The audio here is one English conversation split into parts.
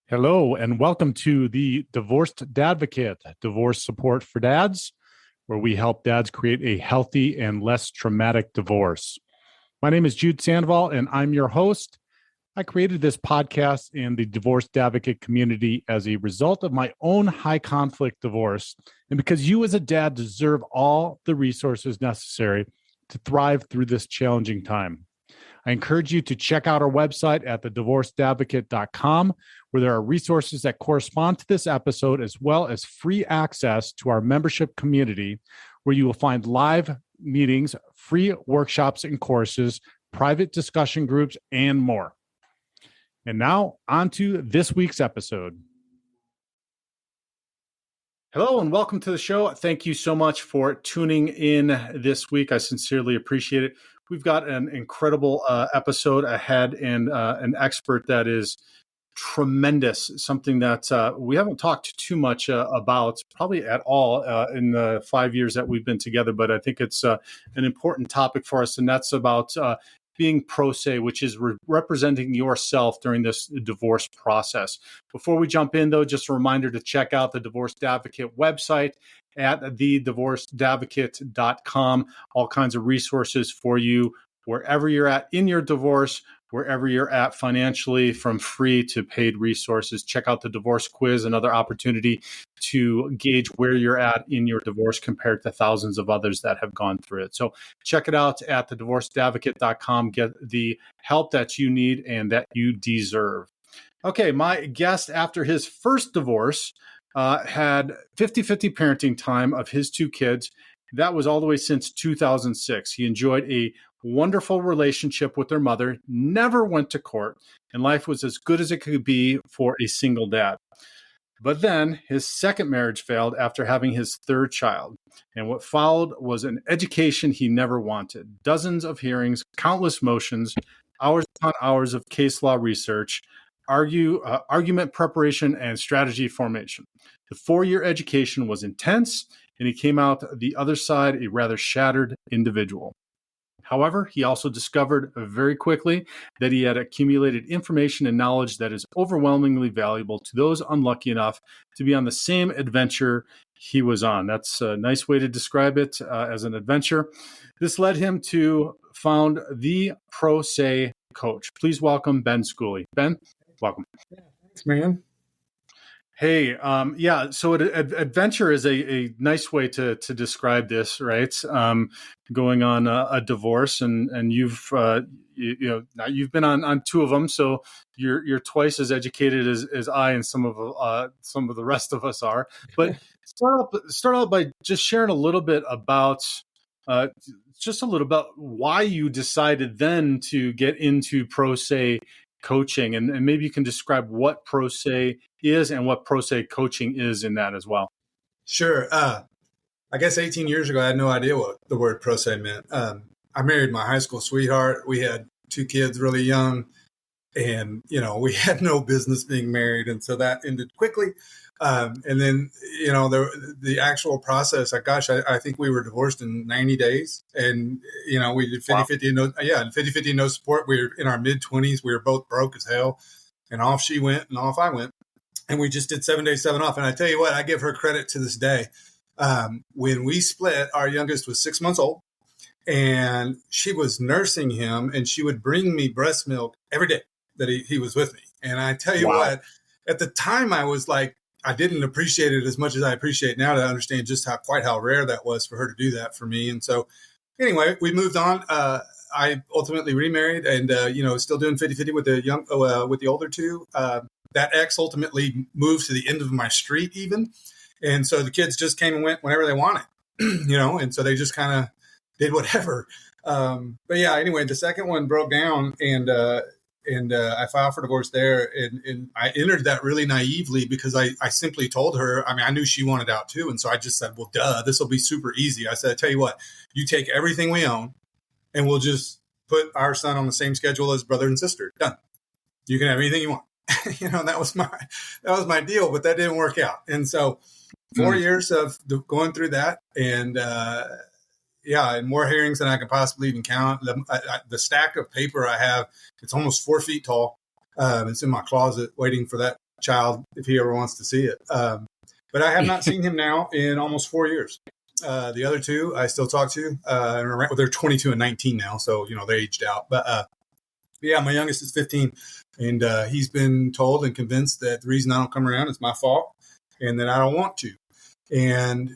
Hello, and welcome to the Divorced Dadvocate, divorce support for dads, where we help dads create a healthy and less traumatic divorce. My name is Jude Sandoval, and I'm your host. I created this podcast and the Divorced Advocate community as a result of my own high conflict divorce, and because you as a dad deserve all the resources necessary to thrive through this challenging time. I encourage you to check out our website at thedivorcedadvocate.com, where there are resources that correspond to this episode, as well as free access to our membership community, where you will find live meetings, free workshops and courses, private discussion groups, and more. And now, on to this week's episode. Hello, and welcome to the show. Thank you so much for tuning in this week. I sincerely appreciate it. We've got an incredible episode ahead and an expert that is tremendous, something that we haven't talked too much about, probably at all in the 5 years that we've been together, but I think it's an important topic for us, and that's about being pro se, which is representing yourself during this divorce process. Before we jump in, though, just a reminder to check out the Divorced Advocate website at thedivorcedadvocate.com. All kinds of resources for you wherever you're at in your divorce, wherever you're at financially, from free to paid resources. Check out the divorce quiz, another opportunity to gauge where you're at in your divorce compared to thousands of others that have gone through it. So check it out at thedivorcedadvocate.com. Get the help that you need and that you deserve. Okay, my guest, after his first divorce, had 50-50 parenting time of his two kids. That was all the way since 2006. He enjoyed a wonderful relationship with their mother, never went to court, and life was as good as it could be for a single dad. But then his second marriage failed after having his third child. And what followed was an education he never wanted. Dozens of hearings, countless motions, hours upon hours of case law research, argument preparation, and strategy formation. The 4-year education was intense, and he came out the other side a rather shattered individual. However, he also discovered very quickly that he had accumulated information and knowledge that is overwhelmingly valuable to those unlucky enough to be on the same adventure he was on. That's a nice way to describe it, as an adventure. This led him to found the Pro Se Coach. Please welcome Ben Schooley. Ben, welcome. Yeah, thanks, man. Hey, so adventure is a nice way to describe this, right? Going on a divorce, and you've now you've been on two of them, so you're twice as educated as I and some of the rest of us are. But start out by just sharing a little bit about why you decided then to get into pro se coaching, and maybe you can describe what pro se is and what pro se coaching is in that as well. Sure. I guess 18 years ago, I had no idea what the word pro se meant. I married my high school sweetheart. We had 2 kids really young, and, we had no business being married. And so that ended quickly. And then, the actual process, I think we were divorced in 90 days. And, we did 50-50, and 50-50, no support. We were in our mid-20s. We were both broke as hell. And off she went and off I went. And we just did 7 days, 7 off. And I tell you what, I give her credit to this day. When we split, our youngest was 6 months old. And she was nursing him. And she would bring me breast milk every day that he was with me. And I tell you what, at the time I was like, I didn't appreciate it as much as I appreciate now to understand just how rare that was for her to do that for me. And so anyway, we moved on. I ultimately remarried and, still doing 50-50 with the older 2. That ex ultimately moved to the end of my street even. And so the kids just came and went whenever they wanted, and so they just kind of did whatever. But yeah, anyway, the second one broke down and I filed for divorce there. And I entered that really naively because I simply told her, I knew she wanted out too. And so I just said, well, duh, this will be super easy. I said, I tell you what, you take everything we own and we'll just put our son on the same schedule as brother and sister. Done. You can have anything you want. That was my deal, but that didn't work out. And so 4 years of going through that and more hearings than I can possibly even count. The stack of paper I have, it's almost 4 feet tall. It's in my closet waiting for that child if he ever wants to see it. But I have not seen him now in almost 4 years. The other two I still talk to. They're 22 and 19 now, so they're aged out. But yeah, my youngest is 15, and he's been told and convinced that the reason I don't come around is my fault, and that I don't want to. And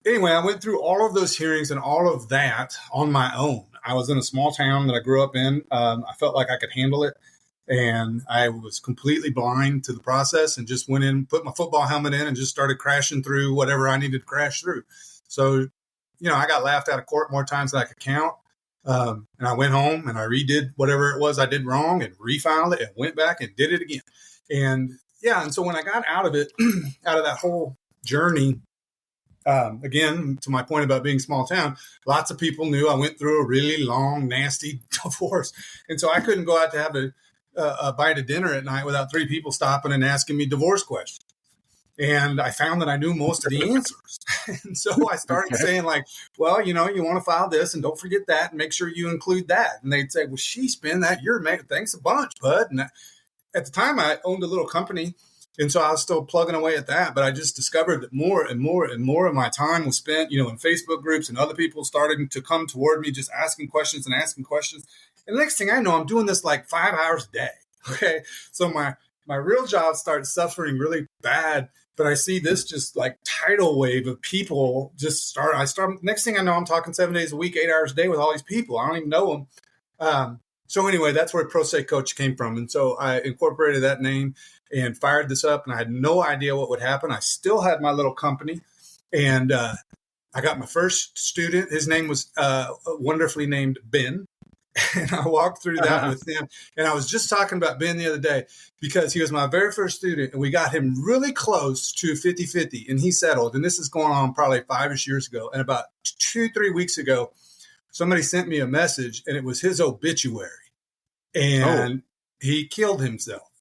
anyway, I went through all of those hearings and all of that on my own. I was in a small town that I grew up in. I felt like I could handle it. And I was completely blind to the process and just went in, put my football helmet in, and just started crashing through whatever I needed to crash through. So, I got laughed out of court more times than I could count. And I went home and I redid whatever it was I did wrong and refiled it and went back and did it again. And so when I got out of it, out of that whole journey, again, to my point about being small town, lots of people knew I went through a really long, nasty divorce. And so I couldn't go out to have a bite of dinner at night without 3 people stopping and asking me divorce questions. And I found that I knew most of the answers. And so I started saying well, you want to file this and don't forget that and make sure you include that. And they'd say, well, she's been that year, man. Thanks a bunch, bud. And at the time I owned a little company. And so I was still plugging away at that. But I just discovered that more and more and more of my time was spent, in Facebook groups, and other people started to come toward me, just asking questions. And the next thing I know, I'm doing this 5 hours a day. Okay. So my real job started suffering really bad. But I see this just tidal wave of people just start. Next thing I know, I'm talking 7 days a week, 8 hours a day with all these people. I don't even know them. So anyway, that's where Pro Se Coach came from. And so I incorporated that name and fired this up. And I had no idea what would happen. I still had my little company. And I got my first student. His name was wonderfully named Ben. And I walked through that with him. And I was just talking about Ben the other day because he was my very first student. And we got him really close to 50-50. And he settled. And this is going on probably 5-ish years ago. And about 2-3 weeks ago, somebody sent me a message. And it was his obituary. And he killed himself.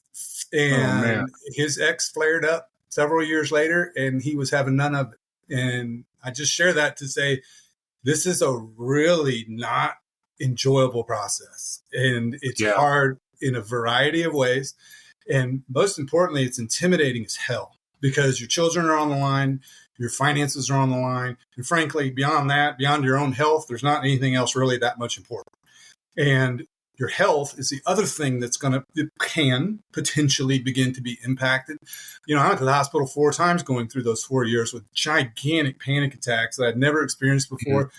And his ex flared up several years later. And he was having none of it. And I just share that to say, this is a really not enjoyable process, and it's hard in a variety of ways, and most importantly, it's intimidating as hell because your children are on the line, your finances are on the line, and frankly, beyond that, beyond your own health, there's not anything else really that much important. And your health is the other thing that can potentially begin to be impacted. I went to the hospital 4 times going through those 4 years with gigantic panic attacks that I'd never experienced before. Mm-hmm.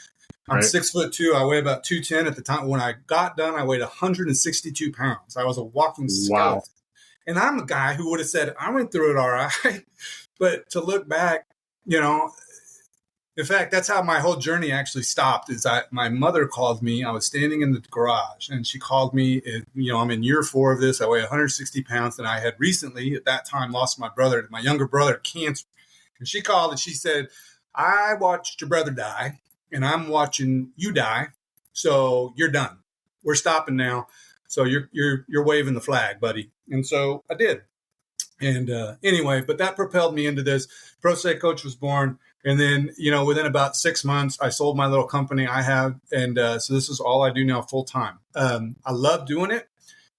I'm 6'2". I weigh about 210 at the time. When I got done, I weighed 162 pounds. I was a walking skeleton. Wow. And I'm a guy who would have said, I went through it all right. But to look back, in fact, that's how my whole journey actually stopped. My mother called me. I was standing in the garage and she called me. I'm in year 4 of this. I weigh 160 pounds. And I had recently at that time lost my younger brother, to cancer. And she called and she said, I watched your brother die. And I'm watching you die, so you're done. We're stopping now. So you're waving the flag, buddy. And so I did. And anyway, but that propelled me into this. Pro Se Coach was born, and then within about 6 months, I sold my little company I have, and so this is all I do now full time. I love doing it.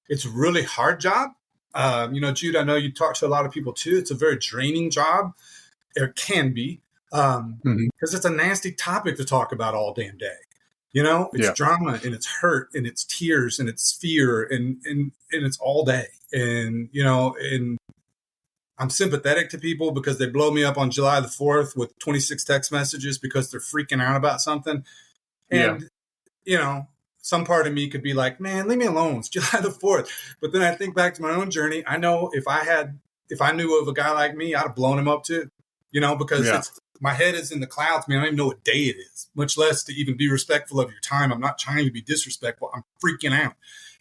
It's a really hard job. Jude, I know you talk to a lot of people too. It's a very draining job. It can be. Because it's a nasty topic to talk about all damn day. It's drama and it's hurt and it's tears and it's fear and it's all day. And, and I'm sympathetic to people because they blow me up on July the 4th with 26 text messages because they're freaking out about something. And, some part of me could be like, man, leave me alone. It's July the 4th. But then I think back to my own journey. I know if I knew of a guy like me, I'd have blown him up too, because my head is in the clouds, man. I don't even know what day it is, much less to even be respectful of your time. I'm not trying to be disrespectful. I'm freaking out.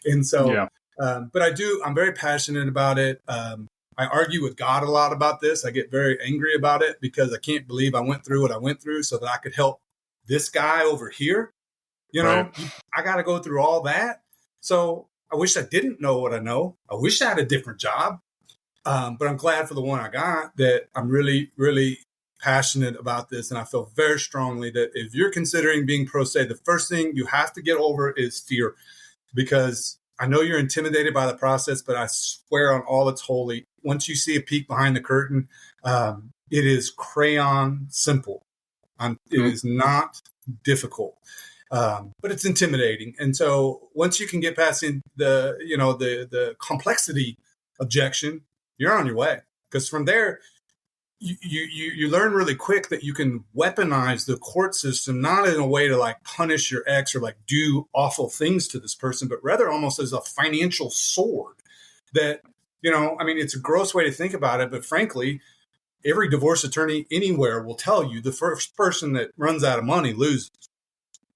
And so, but I'm very passionate about it. I argue with God a lot about this. I get very angry about it because I can't believe I went through what I went through so that I could help this guy over here. I got to go through all that. So I wish I didn't know what I know. I wish I had a different job. But I'm glad for the one I got, that I'm really, really passionate about this. And I feel very strongly that if you're considering being pro se, the first thing you have to get over is fear, because I know you're intimidated by the process, but I swear on all that's holy, once you see a peek behind the curtain, it is crayon simple. It is not difficult, but it's intimidating. And so once you can get past the complexity objection, you're on your way. Because from there, you learn really quick that you can weaponize the court system, not in a way to like punish your ex or like do awful things to this person, but rather almost as a financial sword that, it's a gross way to think about it. But frankly, every divorce attorney anywhere will tell you the first person that runs out of money loses.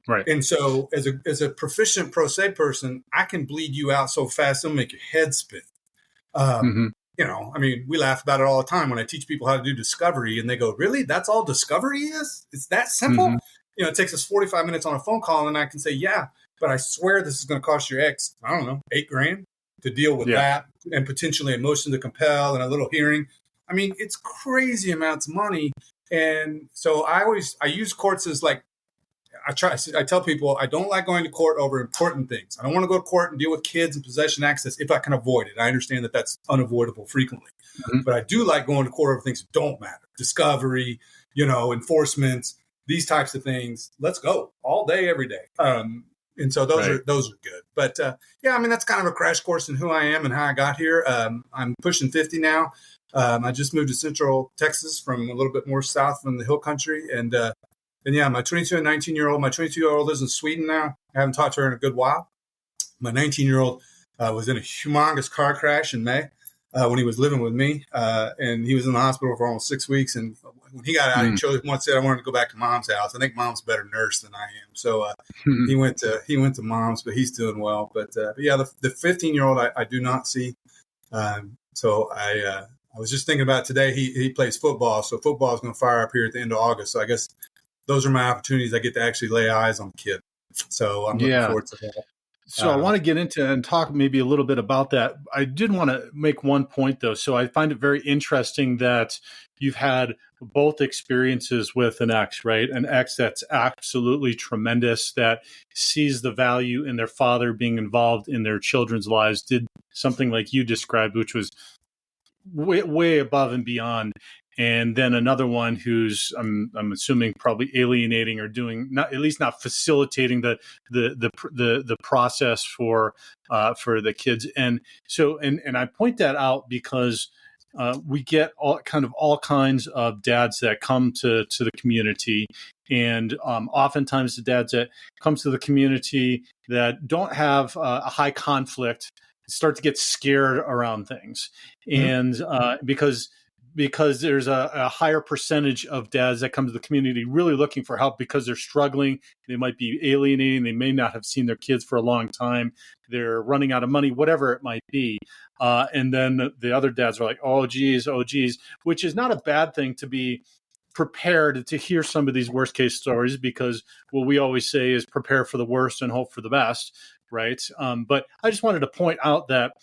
Right. And so as a proficient pro se person, I can bleed you out so fast, it'll make your head spin. We laugh about it all the time when I teach people how to do discovery and they go, really? That's all discovery is? It's that simple? It takes us 45 minutes on a phone call and I can say, yeah, but I swear this is going to cost your ex, I don't know, $8,000 to deal with that and potentially a motion to compel and a little hearing. I mean, it's crazy amounts of money. And so I use courts as like, I tell people I don't like going to court over important things. I don't want to go to court and deal with kids and possession access if I can avoid it. I understand that that's unavoidable frequently, but I do like going to court over things that don't matter. Discovery, enforcement, these types of things. Let's go all day, every day. And so those are good. But that's kind of a crash course in who I am and how I got here. I'm pushing 50 now. I just moved to Central Texas from a little bit more south from the hill country. And my 22 and 19-year-old, my 22-year-old lives in Sweden now. I haven't talked to her in a good while. My 19-year-old was in a humongous car crash in May when he was living with me. And he was in the hospital for almost 6 weeks. And when he got out, he said, I wanted to go back to mom's house. I think mom's a better nurse than I am. So he went to mom's, but he's doing well. But the 15-year-old, I do not see. So I was just thinking about today, he plays football. So football is going to fire up here at the end of August. So I guess those are my opportunities. I get to actually lay eyes on the kid. So I'm looking forward to that. So I want to get into and talk maybe a little bit about that. I did want to make one point, though. So I find it very interesting that you've had both experiences with an ex, right? An ex that's absolutely tremendous, that sees the value in their father being involved in their children's lives, did something like you described, which was way above and beyond. And then another one who's, I'm assuming, probably alienating or doing not, at least not facilitating the process for the kids. And so, and I point that out because we get all kinds of dads that come to the community, and oftentimes the dads that come to the community that don't have a high conflict start to get scared around things, and because there's a higher percentage of dads that come to the community really looking for help because they're struggling. They might be alienating. They may not have seen their kids for a long time. They're running out of money, whatever it might be. And then the other dads are like, oh, geez, which is not a bad thing to be prepared to hear some of these worst case stories, because what we always say is prepare for the worst and hope for the best, right? But I just wanted to point out that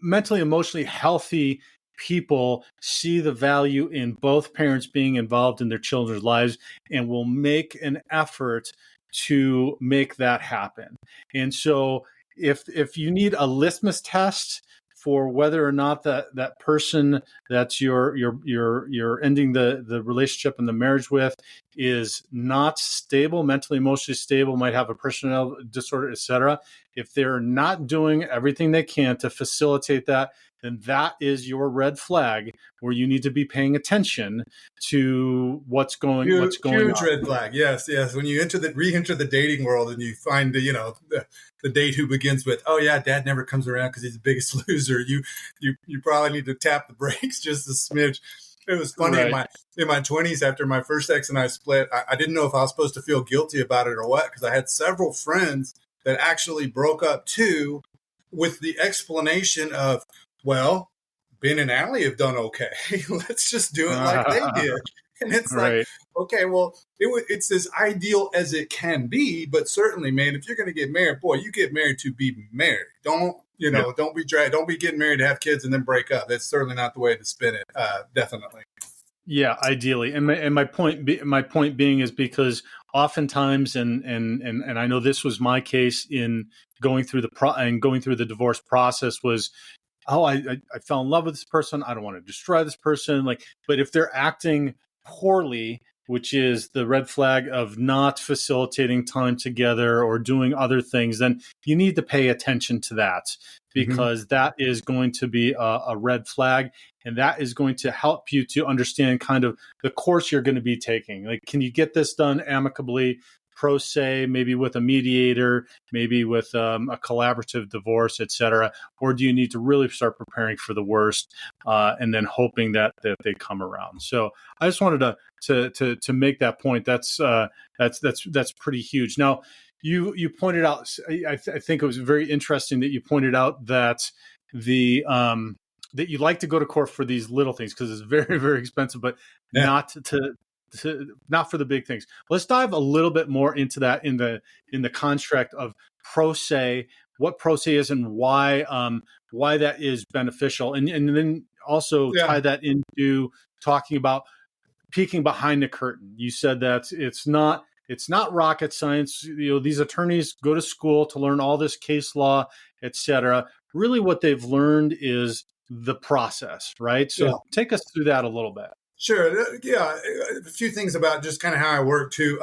mentally, emotionally healthy people see the value in both parents being involved in their children's lives and will make an effort to make that happen. And so if you need a litmus test for whether or not that person that you're ending the relationship and the marriage with is not stable, mentally, emotionally stable, might have a personality disorder, etc. If they're not doing everything they can to facilitate that, then that is your red flag where you need to be paying attention to what's going on. Huge red flag. Yes. When you re-enter the dating world and you find the date who begins with, oh yeah, dad never comes around because he's the biggest loser. You probably need to tap the brakes just a smidge. It was funny in my 20s after my first ex and I split. I didn't know if I was supposed to feel guilty about it or what, because I had several friends that actually broke up too, with the explanation of, well, Ben and Allie have done okay. Let's just do it like they did. And it's like, okay, well, it's as ideal as it can be, but certainly, man, if you're going to get married, boy, you get married to be married. Don't be getting married to have kids and then break up. That's certainly not the way to spin it. Definitely. Yeah, ideally, and my point being is because oftentimes, and I know this was my case in going through going through the divorce process was, oh, I fell in love with this person. I don't want to destroy this person. Like, but if they're acting poorly, which is the red flag of not facilitating time together or doing other things, then you need to pay attention to that, because that is going to be a red flag. And that is going to help you to understand kind of the course you're going to be taking. Like, can you get this done amicably, pro se, maybe with a mediator, maybe with a collaborative divorce, et cetera? Or do you need to really start preparing for the worst and then hoping that they come around? So I just wanted to make that point. That's pretty huge. Now, you pointed out, I think it was very interesting that you pointed out that that you like to go to court for these little things because it's very, very expensive, but not not for the big things. Let's dive a little bit more into that in the construct of pro se, what pro se is and why that is beneficial, and then also tie that into talking about peeking behind the curtain. You said that it's not rocket science. You know, these attorneys go to school to learn all this case law, et cetera. Really what they've learned is the process, right? So take us through that a little bit. Sure. Yeah. A few things about just kind of how I work too.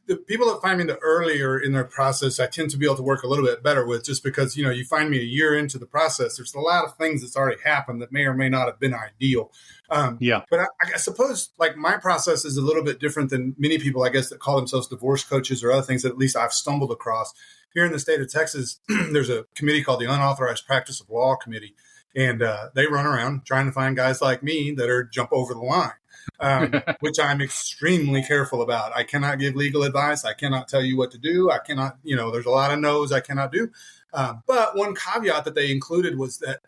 The people that find me the earlier in their process, I tend to be able to work a little bit better with, just because, you find me a year into the process, there's a lot of things that's already happened that may or may not have been ideal. But I suppose like my process is a little bit different than many people, I guess, that call themselves divorce coaches or other things that at least I've stumbled across. Here in the state of Texas, there's a committee called the Unauthorized Practice of Law Committee. And they run around trying to find guys like me that are jump over the line, which I'm extremely careful about. I cannot give legal advice. I cannot tell you what to do. I cannot, there's a lot of no's I cannot do. But one caveat that they included was that,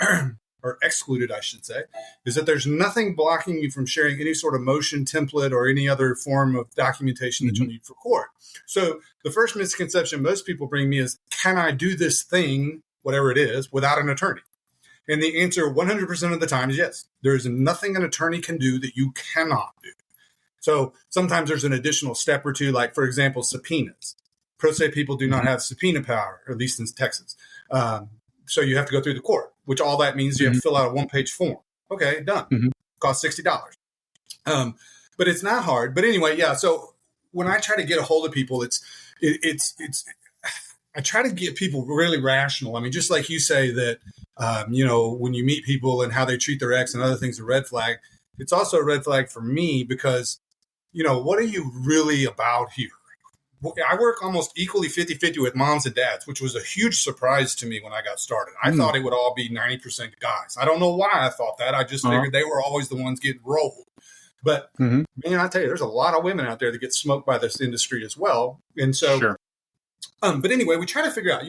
or excluded, I should say, is that there's nothing blocking you from sharing any sort of motion template or any other form of documentation that you'll need for court. So the first misconception most people bring me is, can I do this thing, whatever it is, without an attorney? And the answer 100% of the time is yes. There is nothing an attorney can do that you cannot do. So sometimes there's an additional step or two, like, for example, subpoenas. Pro se people do not have subpoena power, at least in Texas. So you have to go through the court, which all that means you have to fill out a one-page form. Okay, done. Costs $60. But it's not hard. But anyway, yeah. So when I try to get a hold of people, I try to get people really rational. I mean, just like you say that, when you meet people and how they treat their ex and other things, a red flag. It's also a red flag for me because, what are you really about here? I work almost equally 50-50 with moms and dads, which was a huge surprise to me when I got started. I thought it would all be 90% guys. I don't know why I thought that. I just figured they were always the ones getting rolled. But, man, I tell you, there's a lot of women out there that get smoked by this industry as well. And so, but anyway, we try to figure out,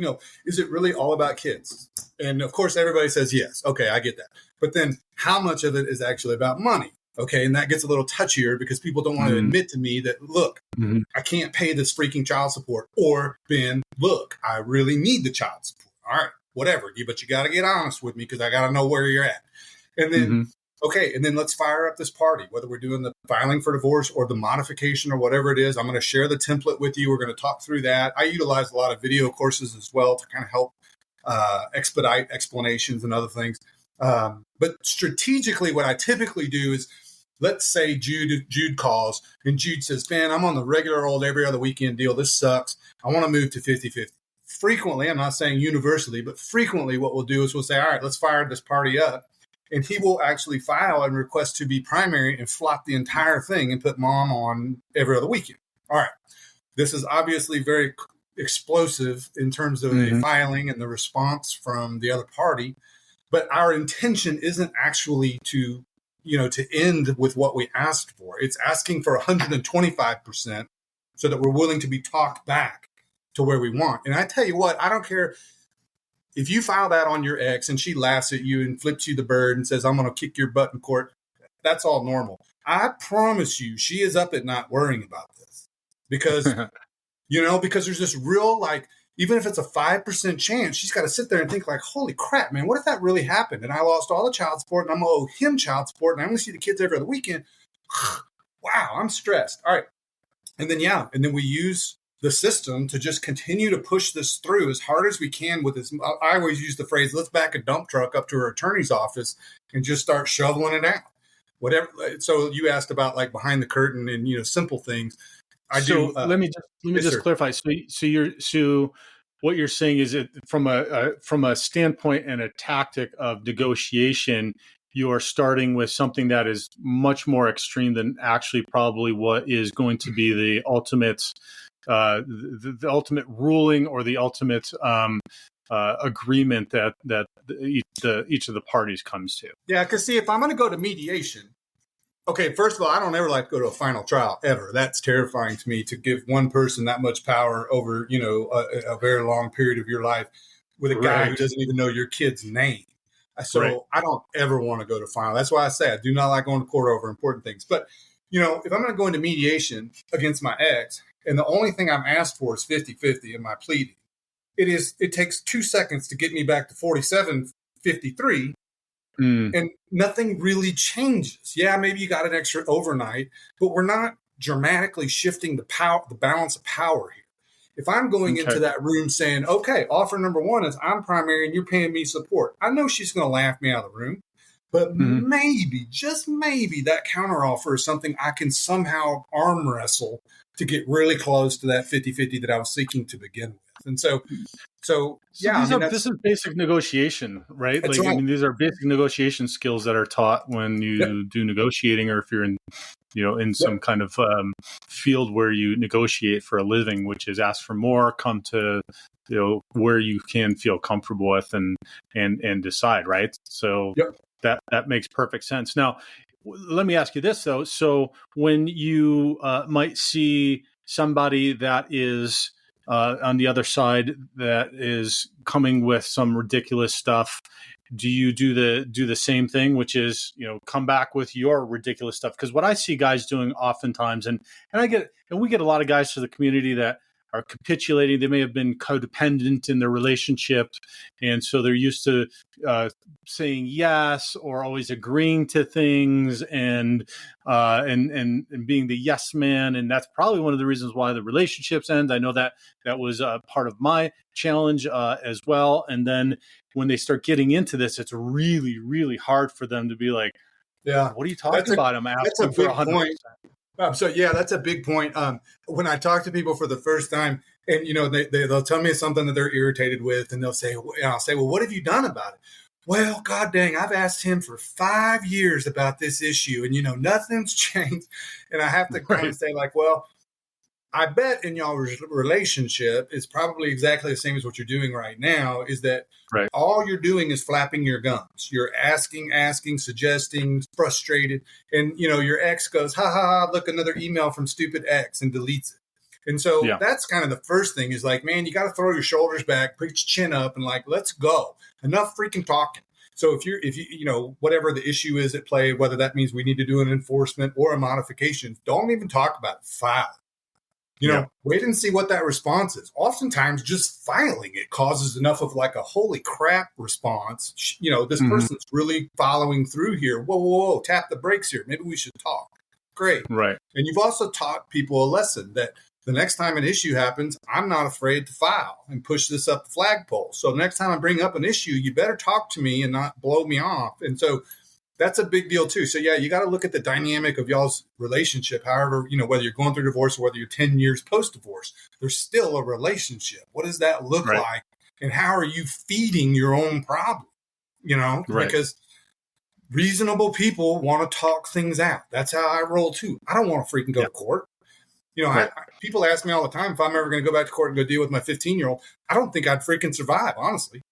is it really all about kids? And of course, everybody says yes. Okay, I get that. But then how much of it is actually about money? Okay, and that gets a little touchier because people don't want to admit to me that, look, I can't pay this freaking child support. Or, Ben, look, I really need the child support. All right, whatever. But you got to get honest with me because I got to know where you're at. And then, okay, and then let's fire up this party, whether we're doing the filing for divorce or the modification or whatever it is. I'm going to share the template with you. We're going to talk through that. I utilize a lot of video courses as well to kind of help expedite explanations and other things. But strategically, what I typically do is, let's say Jude calls and Jude says, Ben, I'm on the regular old every other weekend deal. This sucks. I want to move to 50-50. Frequently, I'm not saying universally, but frequently what we'll do is we'll say, all right, let's fire this party up. And he will actually file and request to be primary and flop the entire thing and put mom on every other weekend. All right. This is obviously very explosive in terms of the filing and the response from the other party. But our intention isn't actually to end with what we asked for. It's asking for 125% so that we're willing to be talked back to where we want. And I tell you what, I don't care if you file that on your ex and she laughs at you and flips you the bird and says, I'm going to kick your butt in court. That's all normal. I promise you, she is up at night worrying about this because, because there's this real, even if it's a 5% chance, she's got to sit there and think like, holy crap, man, what if that really happened? And I lost all the child support and I'm going to owe him child support and I only see the kids every other weekend. Wow, I'm stressed. All right. And then we use the system to just continue to push this through as hard as we can with this. I always use the phrase, let's back a dump truck up to her attorney's office and just start shoveling it out. Whatever. So you asked about like behind the curtain and, simple things. Let me just clarify. So what you're saying is that from a standpoint and a tactic of negotiation, you are starting with something that is much more extreme than actually probably what is going to be the ultimate, the ultimate ruling or the ultimate agreement that each of the parties comes to. Yeah, because see, if I'm going to go to mediation, okay, first of all, I don't ever like to go to a final trial ever. That's terrifying to me, to give one person that much power over, a very long period of your life with a guy who doesn't even know your kid's name. So I don't ever want to go to final. That's why I say I do not like going to court over important things. But, if I'm going to go into mediation against my ex, and the only thing I'm asked for is 50-50 in my pleading, it takes 2 seconds to get me back to 47-53. And nothing really changes. Yeah, maybe you got an extra overnight, but we're not dramatically shifting the balance of power here. If I'm going into that room saying, okay, offer number one is I'm primary and you're paying me support, I know she's going to laugh me out of the room, but maybe, just maybe, that counteroffer is something I can somehow arm wrestle to get really close to that 50-50 that I was seeking to begin with. And so this is basic negotiation, right? Like, right. I mean, these are basic negotiation skills that are taught when you do negotiating, or if you're in some kind of field where you negotiate for a living, which is ask for more, come to where you can feel comfortable with and decide, right? So that makes perfect sense. Now, let me ask you this though. So when you might see somebody that is on the other side that is coming with some ridiculous stuff, do you do the same thing, which is, come back with your ridiculous stuff? Because what I see guys doing oftentimes, and we get a lot of guys to the community that are capitulating. They may have been codependent in their relationship, and so they're used to saying yes or always agreeing to things and being the yes man. And that's probably one of the reasons why the relationships end. I know that was part of my challenge as well. And then when they start getting into this, it's really, really hard for them to be like, what are you talking about? I'm asking for 100%. Point. That's a big point. When I talk to people for the first time, and they'll tell me something that they're irritated with, and they'll say, I'll say, well, what have you done about it? Well, God dang, I've asked him for 5 years about this issue, and nothing's changed. And I have to kind of say, like, well, I bet in y'all's relationship is probably exactly the same as what you're doing right now, is that all you're doing is flapping your gums. You're asking, suggesting, frustrated. And, your ex goes, ha, ha, ha, look, another email from stupid X, and deletes it. And so that's kind of the first thing is like, man, you got to throw your shoulders back, put your chin up, and like, let's go. Enough freaking talking. So if you whatever the issue is at play, whether that means we need to do an enforcement or a modification, don't even talk about it. File. Wait and see what that response is. Oftentimes, just filing it causes enough of like a holy crap response. This person's really following through here. Whoa, tap the brakes here. Maybe we should talk. Great. Right. And you've also taught people a lesson that the next time an issue happens, I'm not afraid to file and push this up the flagpole. So next time I bring up an issue, you better talk to me and not blow me off. And so that's a big deal too. So you got to look at the dynamic of y'all's relationship. However, whether you're going through divorce or whether you're 10 years post-divorce, there's still a relationship. What does that look like? And how are you feeding your own problem? Because reasonable people want to talk things out. That's how I roll too. I don't want to freaking go to court. People ask me all the time if I'm ever going to go back to court and go deal with my 15-year-old. I don't think I'd freaking survive, honestly.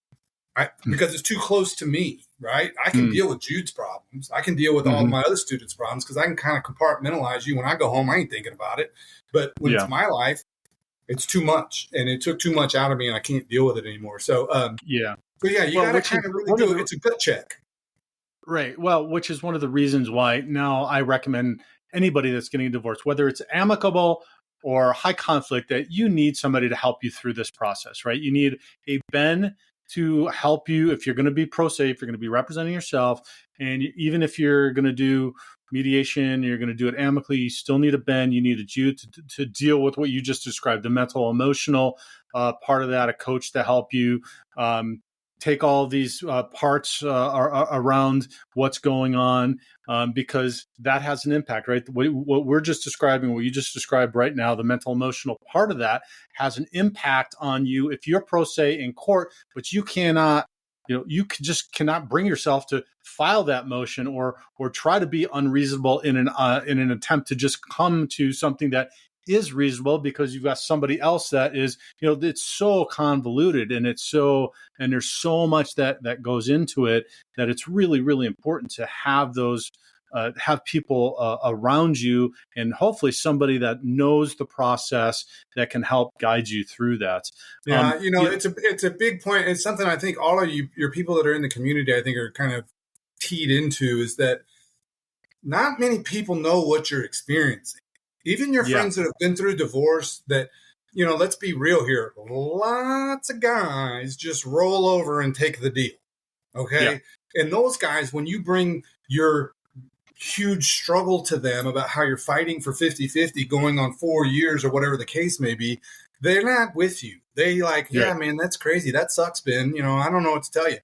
Because it's too close to me, right? I can deal with Jude's problems. I can deal with all of my other students' problems because I can kind of compartmentalize you. When I go home, I ain't thinking about it. But when it's my life, it's too much. And it took too much out of me and I can't deal with it anymore. So, you got to kind of really do it. It's a gut check. Right. Well, which is one of the reasons why now I recommend anybody that's getting a divorce, whether it's amicable or high conflict that you need somebody to help you through this process, right? You need a Ben to help you if you're going to be pro se, if you're going to be representing yourself. And even if you're going to do mediation, you're going to do it amicably, you still need a Ben. You need a Jew to deal with what you just described, the mental, emotional part of that, a coach to help you take all these parts around what's going on, because that has an impact, right? What we're just describing, what you just described right now, the mental emotional part of that has an impact on you if you're pro se in court, but you cannot, just cannot bring yourself to file that motion or try to be unreasonable in an attempt to just come to something that is reasonable, because you've got somebody else that is, it's so convoluted and there's so much that goes into it, that it's really, really important to have those, have people around you, and hopefully somebody that knows the process that can help guide you through that. Yeah. It's a big point. It's something I think all of your people that are in the community, I think, are kind of teed into, is that not many people know what you're experiencing. Even your friends that have been through divorce, that, let's be real here. Lots of guys just roll over and take the deal. Okay. Yeah. And those guys, when you bring your huge struggle to them about how you're fighting for 50-50 going on 4 years or whatever the case may be, they're not with you. They yeah, man, that's crazy. That sucks, Ben. I don't know what to tell you.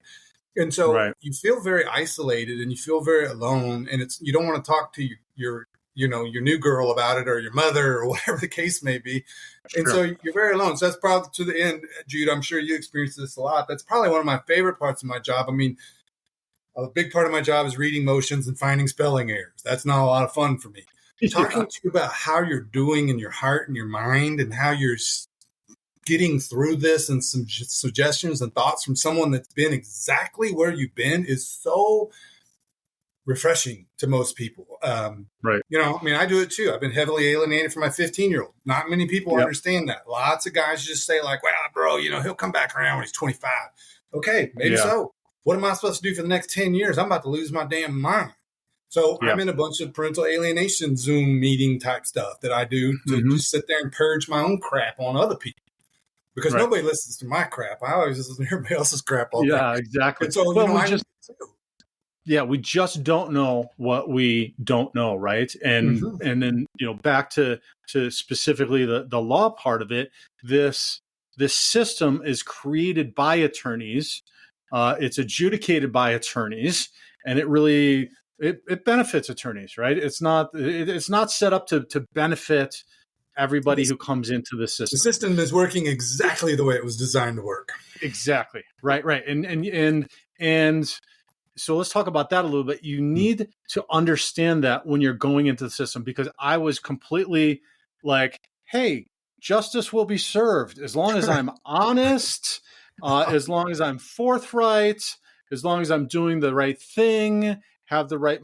And so you feel very isolated and you feel very alone, and you don't want to talk to your new girl about it, or your mother, or whatever the case may be. Sure. And so you're very alone. So that's probably, to the end, Jude, I'm sure you experience this a lot. That's probably one of my favorite parts of my job. I mean, a big part of my job is reading motions and finding spelling errors. That's not a lot of fun for me. Talking to you about how you're doing in your heart and your mind, and how you're getting through this, and some suggestions and thoughts from someone that's been exactly where you've been, is so refreshing to most people. Right. I do it too. I've been heavily alienated from my 15-year-old. Not many people understand that. Lots of guys just say well, bro, he'll come back around when he's 25. Okay, maybe so. What am I supposed to do for the next 10 years? I'm about to lose my damn mind. So I'm in a bunch of parental alienation Zoom meeting type stuff that I do to just sit there and purge my own crap on other people. Because nobody listens to my crap. I always listen to everybody else's crap all day. Yeah, exactly. And so, we just don't know what we don't know, right? And and then back to specifically the law part of it. This system is created by attorneys. It's adjudicated by attorneys, and it really it benefits attorneys, right? It's not set up to benefit everybody who comes into the system. The system is working exactly the way it was designed to work. Exactly. Right. And so let's talk about that a little bit. You need to understand that when you're going into the system, because I was completely like, hey, justice will be served as long as I'm honest, as long as I'm forthright, as long as I'm doing the right thing, have the right,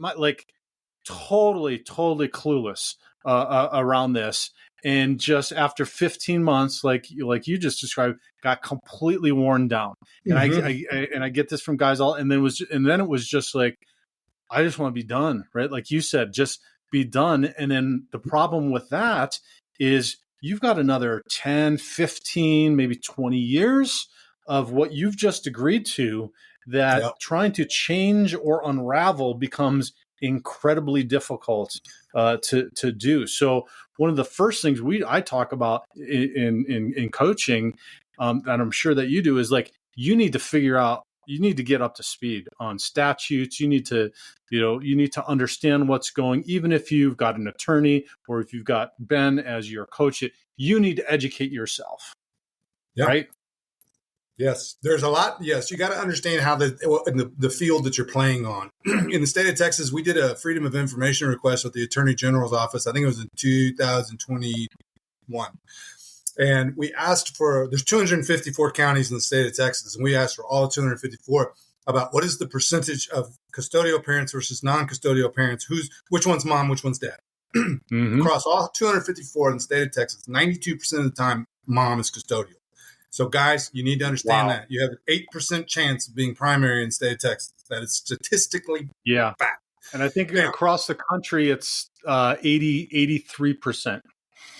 totally clueless around this. And just after 15 months, like you just described, got completely worn down. And I get this from guys and then it was just like, I just want to be done, right? Like you said, just be done. And then the problem with that is you've got another 10, 15, maybe 20 years of what you've just agreed to, that trying to change or unravel becomes incredibly difficult to do. So one of the first things I talk about in coaching, and I'm sure that you do, is you need to figure out, you need to get up to speed on statutes. You need to understand what's going, even if you've got an attorney or if you've got Ben as your coach, you need to educate yourself. Yep. Right? Yes, there's a lot. Yes, you got to understand how the field that you're playing on. In the state of Texas, we did a Freedom of Information request with the Attorney General's office. I think it was in 2021. And we asked there's 254 counties in the state of Texas, and we asked for all 254 about what is the percentage of custodial parents versus non-custodial parents, which one's mom, which one's dad. Across all 254 in the state of Texas, 92% of the time, mom is custodial. So, guys, you need to understand that. You have an 8% chance of being primary in the state of Texas. That is statistically fact. And I think across the country, it's 83%.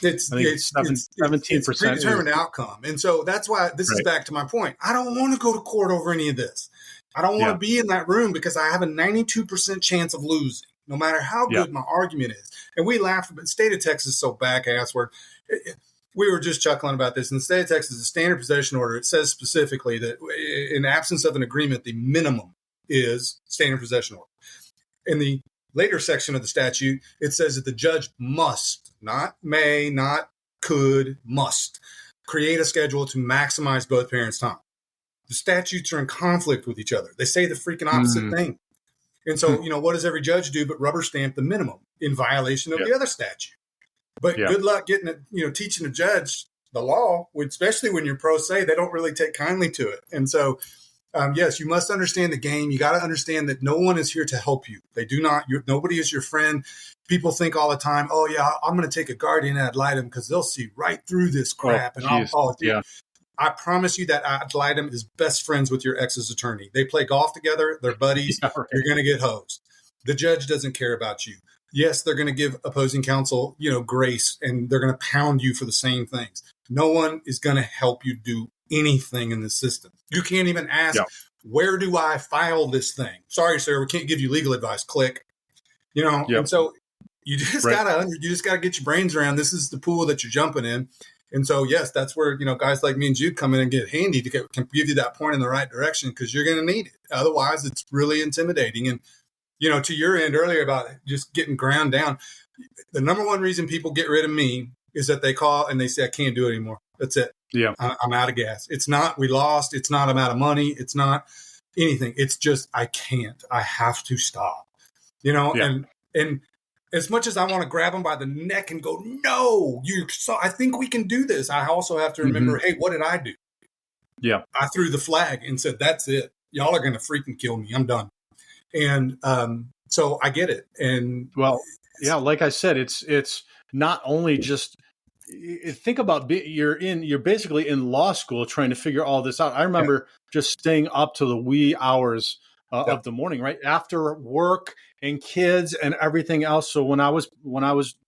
It's I think it's it's it's 17% predetermined is outcome, and so that's why this is right. back to my point. I don't want to go to court over any of this. I don't want Yeah. to be in that room because I have a 92% chance of losing, no matter how Yeah. good my argument is. And we laugh, but the state of Texas is so back-ass where we were just chuckling about this. In the state of Texas, the standard possession order, it says specifically that in absence of an agreement, the minimum is standard possession order. In the later section of the statute, it says that the judge must, not may, not could, must create a schedule to maximize both parents' time. The statutes are in conflict with each other. They say the freaking opposite thing. And so, what does every judge do but rubber stamp the minimum in violation of the other statute? But good luck getting it, teaching a judge the law, especially when you're pro se. They don't really take kindly to it. And so, yes, you must understand the game. You got to understand that no one is here to help you. They do not. Nobody is your friend. People think all the time, oh, yeah, I'm going to take a guardian ad litem because they'll see right through this crap. I promise you that ad litem is best friends with your ex's attorney. They play golf together. They're buddies. Yeah, right. You're going to get hosed. The judge doesn't care about you. Yes, they're going to give opposing counsel, grace, and they're going to pound you for the same things. No one is going to help you do anything in the system. You can't even ask, where do I file this thing? Sorry, sir, we can't give you legal advice. Click. And so you just gotta get your brains around. This is the pool that you're jumping in. And so, yes, that's where, guys like me and Jude come in and get handy can give you that point in the right direction because you're going to need it. Otherwise, it's really intimidating. And, to your end earlier about just getting ground down, the number one reason people get rid of me is that they call and they say, I can't do it anymore. That's it. Yeah. I'm out of gas. It's not, we lost. It's not, I'm out of money. It's not anything. It's just, I can't. I have to stop, and as much as I want to grab them by the neck and go, no, I think we can do this. I also have to remember, hey, what did I do? Yeah. I threw the flag and said, that's it. Y'all are going to freaking kill me. I'm done. And so I get it. And like I said, it's not only just think about you're basically in law school trying to figure all this out. I remember just staying up to the wee hours of the morning, right after work and kids and everything else. So when I was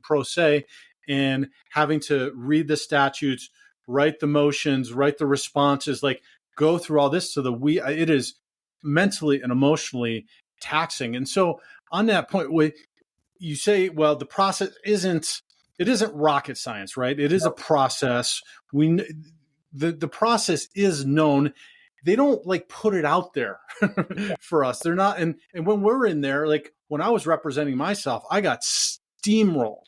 pro se and having to read the statutes, write the motions, write the responses, like go through all this it is mentally and emotionally taxing. And so on that point, you say, well, the process isn't rocket science, right? It is a process. The process is known. They don't put it out there for us. They're not. And when we're in there, when I was representing myself, I got steamrolled.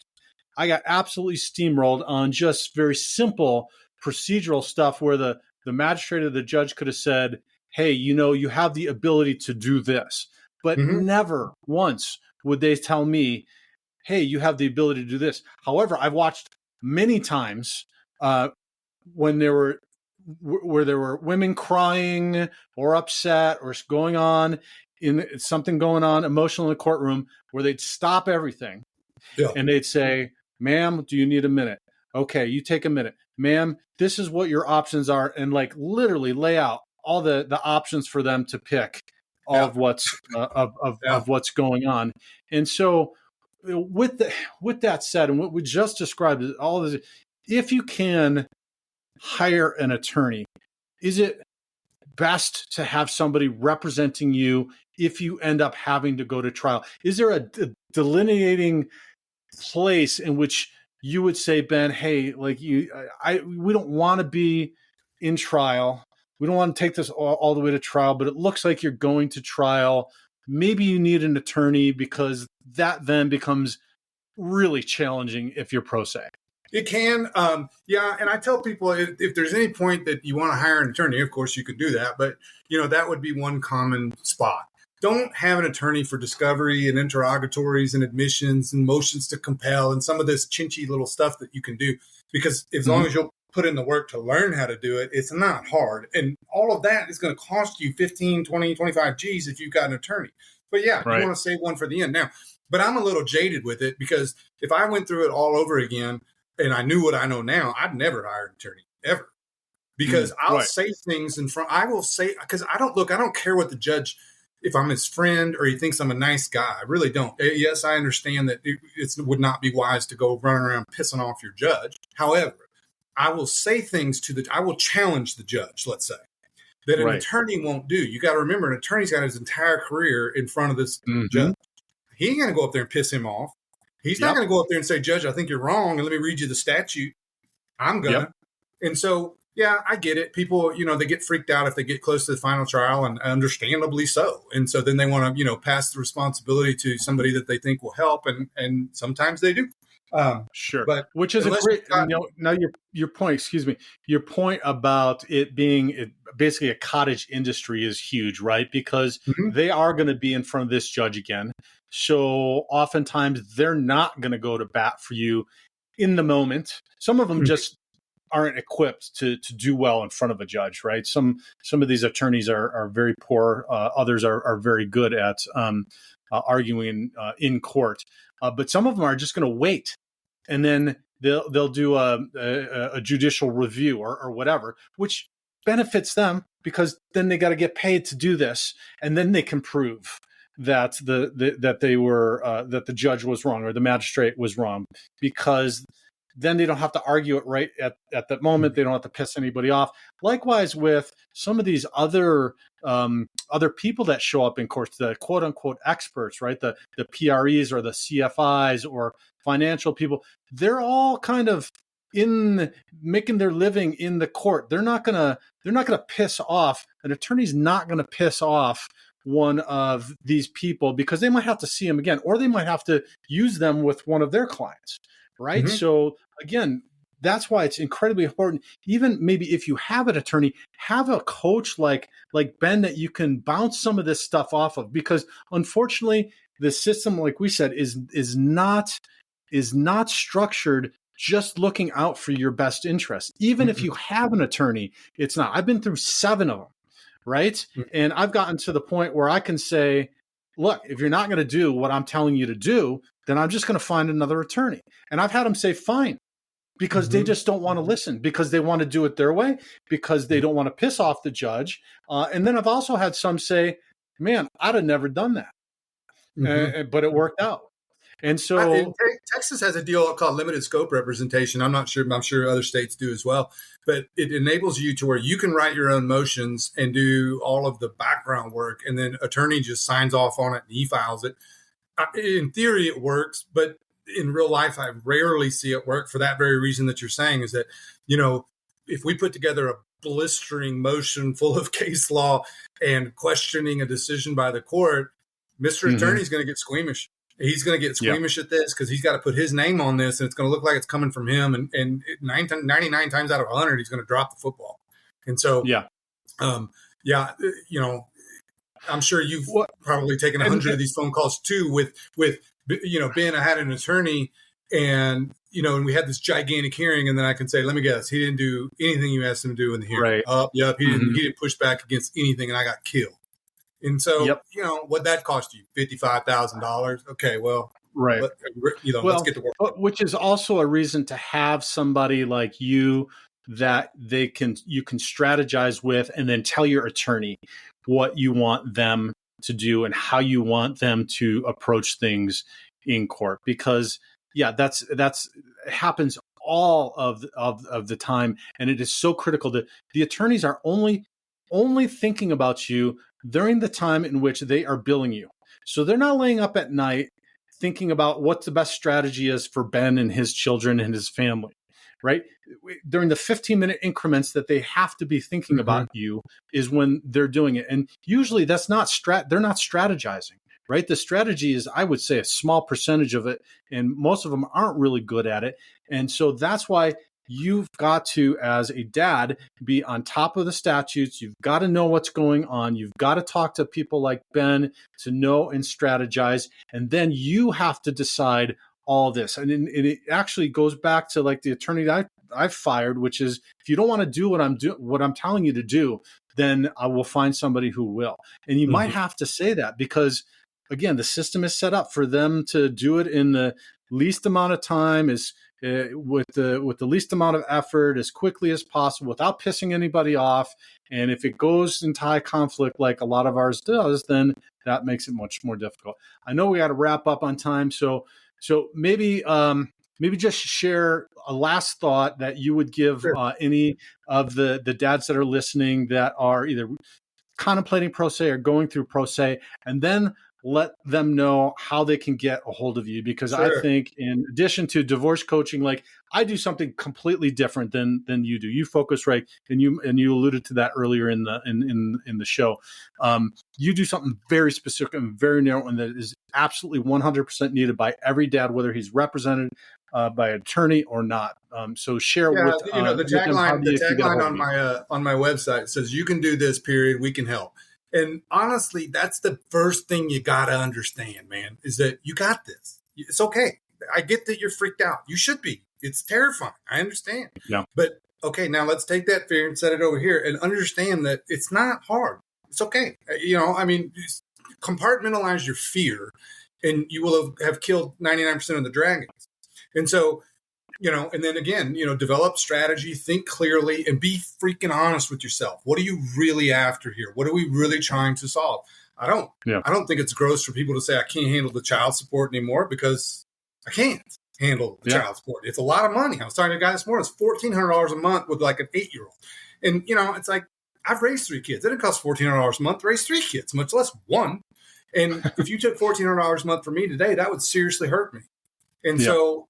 I got absolutely steamrolled on just very simple procedural stuff where the magistrate or the judge could have said, hey, you have the ability to do this, but never once would they tell me, hey, you have the ability to do this. However, I've watched many times when there were women crying or upset or something going on emotional in the courtroom where they'd stop everything and they'd say, ma'am, do you need a minute? Okay, you take a minute. Ma'am, this is what your options are, and literally lay out all the options for them to pick of what's of what's going on. And so with that said, and what we just described, all this, if you can hire an attorney, is it best to have somebody representing you if you end up having to go to trial? Is there a delineating place in which you would say, Ben, hey, we don't want to be in trial. We don't want to take this all the way to trial, but it looks like you're going to trial. Maybe you need an attorney because that then becomes really challenging if you're pro se. It can. And I tell people if there's any point that you want to hire an attorney, of course you could do that. But, that would be one common spot. Don't have an attorney for discovery and interrogatories and admissions and motions to compel and some of this chinchy little stuff that you can do. Because as long as you'll put in the work to learn how to do it, it's not hard. And all of that is going to cost you 15, 20, 25 G's if you've got an attorney. But you want to save one for the end. Now, but I'm a little jaded with it because if I went through it all over again and I knew what I know now, I'd never hire an attorney, ever. Because I'll say things in front. I will say, because I don't care what the judge if I'm his friend or he thinks I'm a nice guy. I really don't. Yes, I understand that it would not be wise to go running around pissing off your judge. However, I will say things I will challenge the judge, let's say, that an attorney won't do. You got to remember, an attorney's got his entire career in front of this judge. He ain't going to go up there and piss him off. He's not going to go up there and say, Judge, I think you're wrong, and let me read you the statute. I'm going to. And so, yeah, I get it. People, they get freaked out if they get close to the final trial, and understandably so. And so then they want to, pass the responsibility to somebody that they think will help, and sometimes they do. Sure. But which is a great, now your point, your point about it being basically a cottage industry is huge, right? Because they are going to be in front of this judge again. So oftentimes they're not going to go to bat for you in the moment. Some of them just aren't equipped to do well in front of a judge, right? Some of these attorneys are very poor. Others are very good at arguing in court. But some of them are just going to wait, and then they'll do a judicial review or whatever, which benefits them because then they got to get paid to do this, and then they can prove that that the judge was wrong or the magistrate was wrong, because then they don't have to argue it right at that moment. They don't have to piss anybody off. Likewise with some of these other people that show up in courts, the quote unquote experts, right? The PREs or the CFIs or financial people, they're all kind of in making their living in the court. They're not gonna piss off. An attorney's not gonna piss off one of these people because they might have to see them again, or they might have to use them with one of their clients. Right. So again, that's why it's incredibly important. Even maybe if you have an attorney, have a coach like Ben that you can bounce some of this stuff off of, because unfortunately the system, like we said, is not structured just looking out for your best interest. Even if you have an attorney, it's not. I've been through 7 of them. Right. And I've gotten to the point where I can say, look, if you're not going to do what I'm telling you to do, then I'm just going to find another attorney. And I've had them say, fine, because they just don't want to listen, because they want to do it their way, because they don't want to piss off the judge. And then I've also had some say, man, I'd have never done that. But it worked out. And so Texas has a deal called limited scope representation. I'm sure other states do as well, but it enables you to where you can write your own motions and do all of the background work. And then attorney just signs off on it and he files it. In theory, it works, but in real life, I rarely see it work for that very reason that you're saying, is that, if we put together a blistering motion full of case law and questioning a decision by the court, Mr. Attorney's going to get squeamish. He's going to get squeamish at this because he's got to put his name on this, and it's going to look like it's coming from him. And 99 times out of 100, he's going to drop the football. And so, I'm sure you've probably taken 100 of these phone calls too with Ben, I had an attorney and we had this gigantic hearing, and then I can say, let me guess, he didn't do anything you asked him to do in the hearing. Right. He didn't push back against anything, and I got killed. And so, what'd that cost you? $55,000. Okay. Well, right. Let's get to work. Which is also a reason to have somebody like you that you can strategize with, and then tell your attorney what you want them to do and how you want them to approach things in court. Because that's it happens all of the time, and it is so critical that the attorneys are only thinking about you during the time in which they are billing you. So they're not laying up at night thinking about what the best strategy is for Ben and his children and his family. Right? During the 15-minute increments that they have to be thinking about you is when they're doing it. And usually that's not they're not strategizing, right? The strategy is, I would say, a small percentage of it, and most of them aren't really good at it. And so that's why you've got to, as a dad, be on top of the statutes. You've got to know what's going on. You've got to talk to people like Ben to know and strategize. And then you have to decide all this. And it actually goes back to like the attorney that I've fired, which is, if you don't want to do what I'm telling you to do, then I will find somebody who will. And you might have to say that because, again, the system is set up for them to do it in the least amount of time, is with the least amount of effort, as quickly as possible, without pissing anybody off. And if it goes into high conflict like a lot of ours does, then that makes it much more difficult. I know we got to wrap up on time, so maybe just share a last thought that you would give any of the dads that are listening that are either contemplating pro se or going through pro se, and then let them know how they can get a hold of you. Because I think, in addition to divorce coaching, like, I do something completely different than you do. You focus, right, and you alluded to that earlier in the show. You do something very specific and very narrow, and that is absolutely 100% needed by every dad, whether he's represented by an attorney or not. So share with the tagline on my website says, "You can do this. Period. We can help." And honestly, that's the first thing you got to understand, man, is that you got this. It's okay. I get that you're freaked out. You should be. It's terrifying. I understand. Yeah. But okay, now let's take that fear and set it over here and understand that it's not hard. It's okay. Just compartmentalize your fear, and you will have killed 99% of the dragons. And so, and then again, develop strategy, think clearly, and be freaking honest with yourself. What are you really after here? What are we really trying to solve? I don't think it's gross for people to say, I can't handle the child support anymore, because I can't handle the child support. It's a lot of money. I was talking to a guy this morning. It's $1,400 a month with like an 8-year-old. And, it's like, I've raised 3 kids. It didn't cost $1,400 a month to raise 3 kids, much less one. And if you took $1,400 a month from me today, that would seriously hurt me. And so,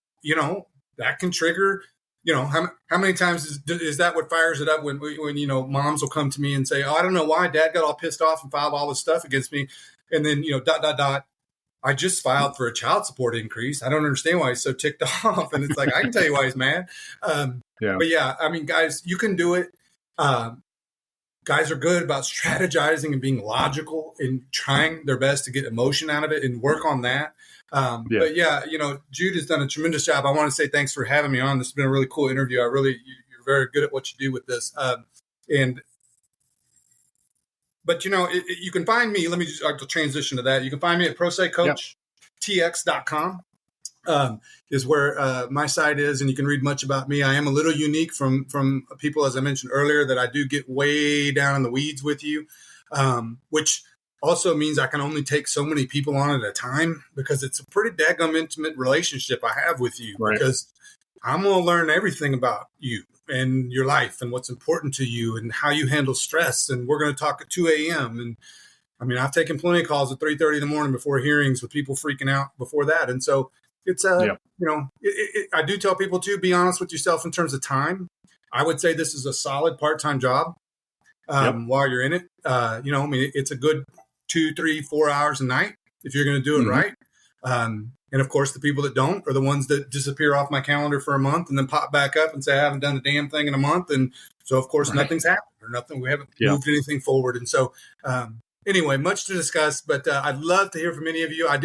that can trigger, how many times is that what fires it up when moms will come to me and say, oh, I don't know why dad got all pissed off and filed all this stuff against me. And then, I just filed for a child support increase. I don't understand why he's so ticked off. And it's like, I can tell you why he's mad. But guys, you can do it. Guys are good about strategizing and being logical and trying their best to get emotion out of it and work on that. But Jude has done a tremendous job. I want to say thanks for having me on. This has been a really cool interview. You're very good at what you do with this. But you can find me. Let me just transition to that. You can find me at prosecoachtx.com. Is where my site is, and you can read much about me. I am a little unique from people, as I mentioned earlier, that I do get way down in the weeds with you, which also means I can only take so many people on at a time, because it's a pretty daggum intimate relationship I have with you, because I'm going to learn everything about you and your life and what's important to you and how you handle stress. And we're going to talk at 2 a.m. And I've taken plenty of calls at 3:30 in the morning before hearings with people freaking out before that. And so it's, I do tell people to be honest with yourself in terms of time. I would say this is a solid part-time job while you're in it. It's a good 2, 3, 4 hours a night if you're going to do it right. And of course, the people that don't are the ones that disappear off my calendar for a month and then pop back up and say, I haven't done a damn thing in a month. And so, of course, nothing's happened or nothing. We haven't moved anything forward. And so, anyway, much to discuss, but I'd love to hear from any of you. I'm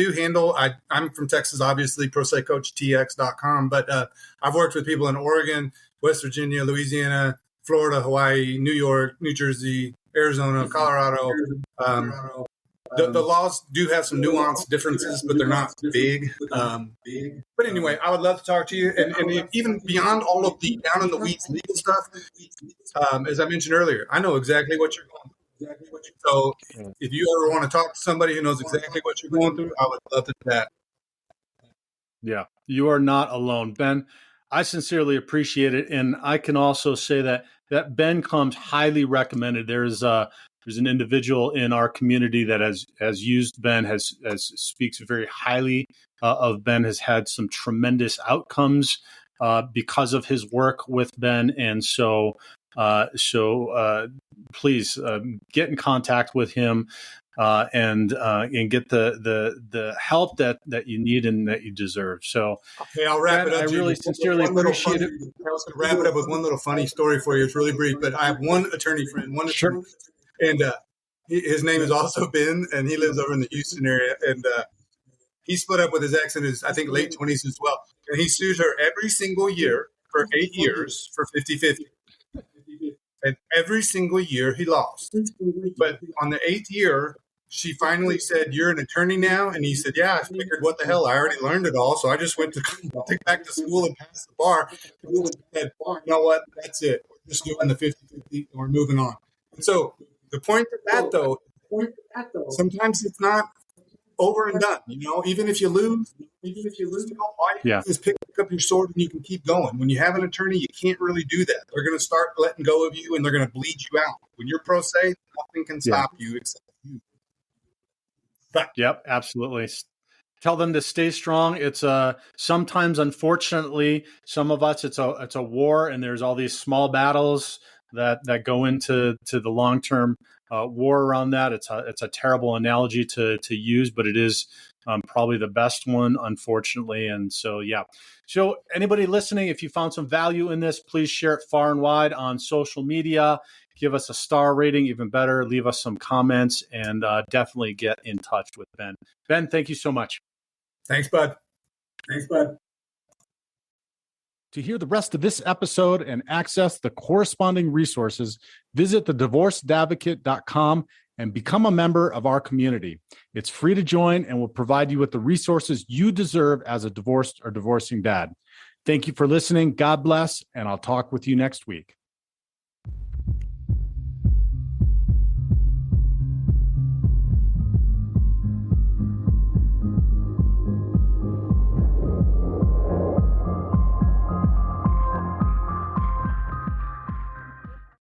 from Texas, obviously, prosecoachtx.com, but I've worked with people in Oregon, West Virginia, Louisiana, Florida, Hawaii, New York, New Jersey, Arizona, Colorado. The laws do have some nuanced differences, but they're not big. But anyway, I would love to talk to you. And even beyond all of the down in the weeds legal stuff, as I mentioned earlier, I know exactly what you're going through. So if you ever want to talk to somebody who knows exactly what you're going through, I would love to do that. Yeah, you are not alone, Ben. I sincerely appreciate it. And I can also say that Ben comes highly recommended. There's an individual in our community that has used Ben, has speaks very highly of Ben, has had some tremendous outcomes because of his work with Ben. And so please get in contact with him and get the help that you need and that you deserve. So, okay, I'll wrap it up. I really sincerely appreciate it. I was going to wrap it up with one little funny story for you. It's really brief, but I have one attorney friend, and his name is also Ben, and he lives over in the Houston area, and he split up with his ex in his, I think, late 20s as well, and he sues her every single year for 8 years for 50-50. And every single year he lost. But on the 8th year, she finally said, "You're an attorney now?" And he said, "Yeah." I figured, what the hell? I already learned it all. So I just went to back to school and passed the bar. And said, "You know what? That's it. We're just doing the 50-50 and we're moving on." And so the point of that, though, sometimes it's not over and done. Even if you lose, all you do is pick up your sword and you can keep going. When you have an attorney, you can't really do that. They're going to start letting go of you and they're going to bleed you out. When you're pro se, nothing can stop you except you. Yep, absolutely. Tell them to stay strong. It's sometimes, unfortunately, some of us, it's a war, and there's all these small battles that go into the long-term war around that. It's a terrible analogy to use, but it is probably the best one, unfortunately. And so, yeah. So anybody listening, if you found some value in this, please share it far and wide on social media. Give us a star rating, even better. Leave us some comments, and definitely get in touch with Ben. Ben, thank you so much. Thanks, bud. To hear the rest of this episode and access the corresponding resources, visit thedivorcedadvocate.com and become a member of our community. It's free to join and will provide you with the resources you deserve as a divorced or divorcing dad. Thank you for listening. God bless, and I'll talk with you next week.